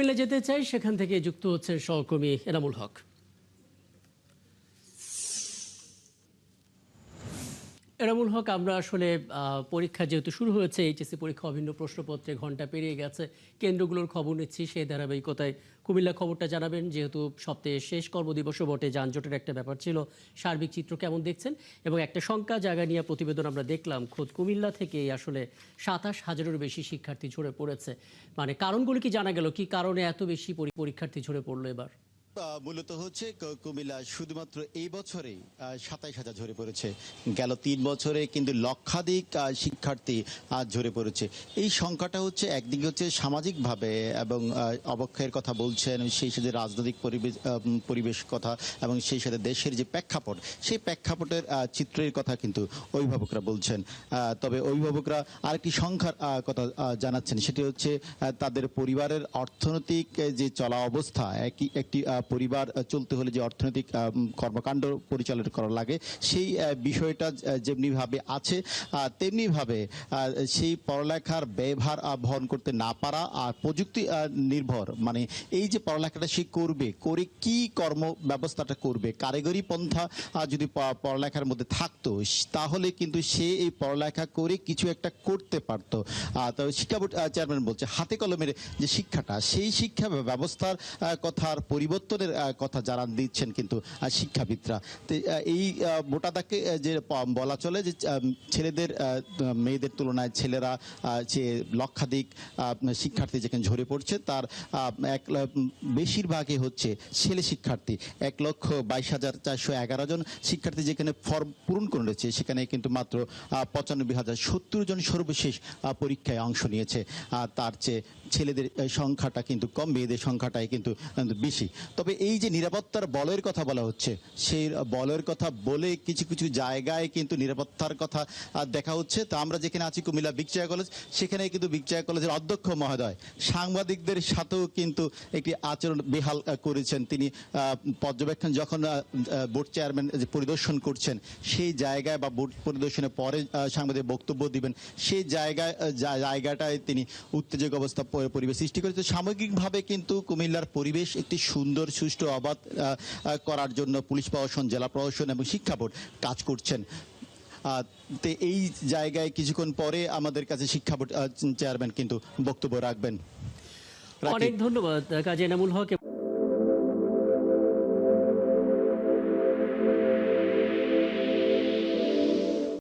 কুমিল্লা যেতে চাই, সেখান থেকে যুক্ত হচ্ছেন সহকর্মী এনামুল হক। এনামুল হক, আমরা আসলে পরীক্ষা যেহেতু শুরু হয়েছে, এইচএসসি পরীক্ষা অভিন্ন প্রশ্নপত্রে ঘন্টা পেরিয়ে গেছে, কেন্দ্রগুলোর খবর নিচ্ছি। সেই ধারাবাহিকতায় কুমিল্লা খবরটা জানাবেন, যেহেতু সপ্তাহের শেষ কর্মদিবসও বটে, যানজটের একটা ব্যাপার ছিল। সার্বিক চিত্র কেমন দেখছেন? এবং একটা শঙ্কা জায়গা নিয়ে প্রতিবেদন আমরা দেখলাম, খোদ কুমিল্লা থেকেই আসলে ২৭,০০০-এরও বেশি শিক্ষার্থী ঝরে পড়েছে। মানে কারণগুলো কি জানা গেল? কি কারণে এত বেশি পরীক্ষার্থী ঝরে পড়লো এবার? মূলত হচ্ছে কুমিল্লা শুধুমাত্র এই বছরেই ২৭,০০০ ঝরে পড়েছে। গেল ৩ বছরে কিন্তু লক্ষাধিক শিক্ষার্থী ঝরে পড়েছে। এই সংখ্যাটা হচ্ছে একদিকে হচ্ছে সামাজিকভাবে এবং অবক্ষয়ের কথা বলছেন, সেই সাথে রাজনৈতিক পরিবেশ কথা এবং সেই সাথে দেশের যে প্রেক্ষাপট, সেই প্রেক্ষাপটের চিত্রের কথা কিন্তু অভিভাবকরা বলছেন। তবে অভিভাবকরা আরেকটি সংখ্যার কথা জানাচ্ছেন, সেটি হচ্ছে তাদের পরিবারের অর্থনৈতিক যে চলা অবস্থা, একটি পরিবার চলতে হলে যে অর্থনৈতিক কর্মকাণ্ড পরিচালনা করা লাগে, সেই বিষয়টা যেমনিভাবে আছে তেমনিভাবে সেই পড়ালেখার ব্যয়ভার বহন করতে না পারা আর প্রযুক্তি নির্ভর, মানে এই যে পড়ালেখাটা সে করবে, করে কি কর্ম ব্যবস্থাটা করবে, কারিগরি পন্থা যদি পড়ালেখার মধ্যে থাকতো, তাহলে কিন্তু সে এই পড়ালেখা করে কিছু একটা করতে পারতো। তবে শিক্ষা বোর্ড চেয়ারম্যান বলছে হাতে কলমের যে শিক্ষাটা, সেই শিক্ষা ব্যবস্থার কথার পরিবর্তনের কথা জানান দিচ্ছেন কিন্তু শিক্ষাবিদরা। তো এই মোটাদাকে যে বলা চলে যে ছেলেদের মেয়েদের তুলনায় ছেলেরা যে লক্ষাধিক শিক্ষার্থী যেখানে ঝরে পড়ছে, তার বেশিরভাগই হচ্ছে ছেলে শিক্ষার্থী। ১,২২,৪১১ জন শিক্ষার্থী যেখানে ফর্ম পূরণ করে রয়েছে, সেখানে কিন্তু মাত্র ৯৫,০৭০ জন সর্বশেষ পরীক্ষায় অংশ নিয়েছে। তার চেয়ে ছেলেদের সংখ্যাটা কিন্তু কম, মেয়েদের সংখ্যাটাই কিন্তু বেশি। তবে এই যে নিরাপত্তার বলয়ের কথা বলা হচ্ছে, সেই বলয়ের কথা বলে কিছু কিছু জায়গায় কিন্তু নিরাপত্তার কথা দেখা হচ্ছে। তো আমরা যেখানে আছি কুমিল্লা ভিক্টোরিয়া কলেজ, সেখানে কিন্তু ভিক্টোরিয়া কলেজের অধ্যক্ষ মহোদয় সাংবাদিকদের সাথেও কিন্তু একটি আচরণ বেহাল করেছেন। তিনি পর্যবেক্ষণ যখন বোর্ড চেয়ারম্যান পরিদর্শন করছেন, সেই জায়গায় বা বোর্ড পরিদর্শনের পরে সাংবাদিক বক্তব্য দিবেন, সেই জায়গাটায় তিনি উত্তেজক অবস্থা পরিবেশ সৃষ্টি করেছে। সামগ্রিকভাবে কিন্তু কুমিল্লার পরিবেশ একটি সুন্দর সুষ্ঠু অবাধ করার জন্য পুলিশ প্রশাসন, জেলা প্রশাসন এবং শিক্ষা বোর্ড কাজ করছেন। তো এই জায়গায় কিছুক্ষণ পরে আমাদের কাছে শিক্ষা বোর্ড চেয়ারম্যান কিন্তু বক্তব্য রাখবেন। অনেক ধন্যবাদ কাজী এনামুল হক।